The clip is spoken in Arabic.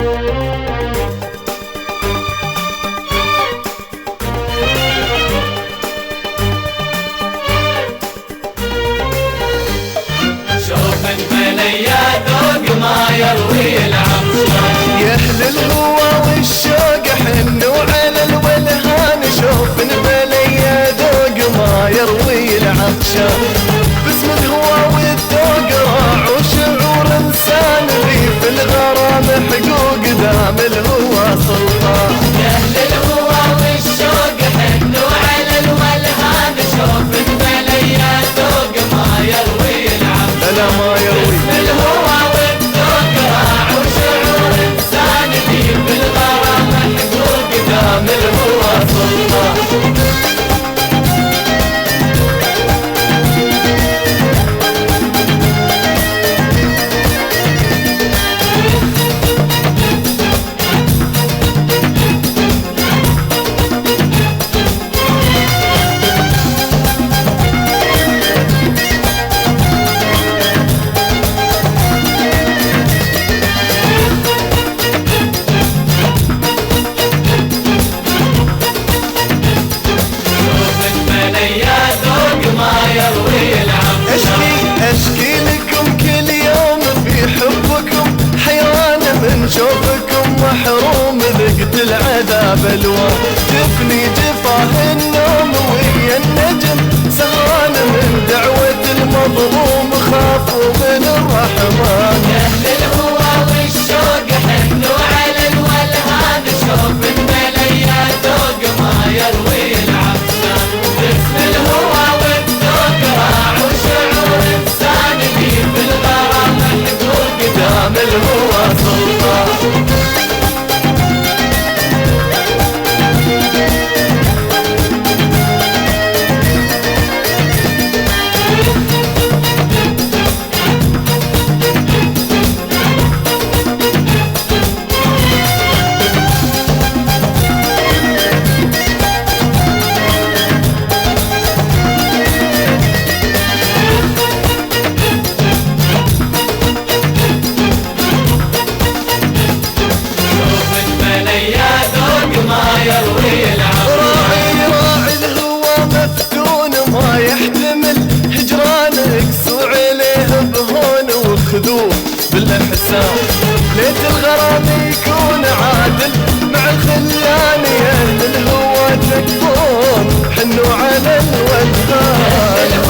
يا اهل الهوى والشوق حنوا على الولهان، شوف البلي يا ذوق ما يروي العطشان. باسم الهوى والذوق راع وشعور انسان، لي في الغرام حقوق دام الهوى سلطان. يا اهل الهوى والشوق حنوا على الولهان، شوف البلي يا ذوق ما يروي العطشان. لا ما يروي الهوى والذوق راع وشعور انسان، لي في الغرام حقوق دام الهوى سلطان. اشكي لكم كل يوم في حبكم حيران، من شوفكم محروم ذقت العذاب الوان. جفني جفاه النوم ويا النجم سهران، من دعوة المظلوم خافوا من الرحمن. يا اهل الهوى والشوق حنوا على الولهان، شوف البلي يا ذوق ما يروي العطشان. باسم الهوى والذوق راع وشعور انسان، لي في الغرام حقوق دام الهوى سلطان. راعي الهوى مفتون ما يحتمل هجران، اقسوا عليه بهون وخذوه بالاحسان. ليت الغرام يكون عادل مع الخلان، يا اهل الهوى تكفون حنوا على الولهان.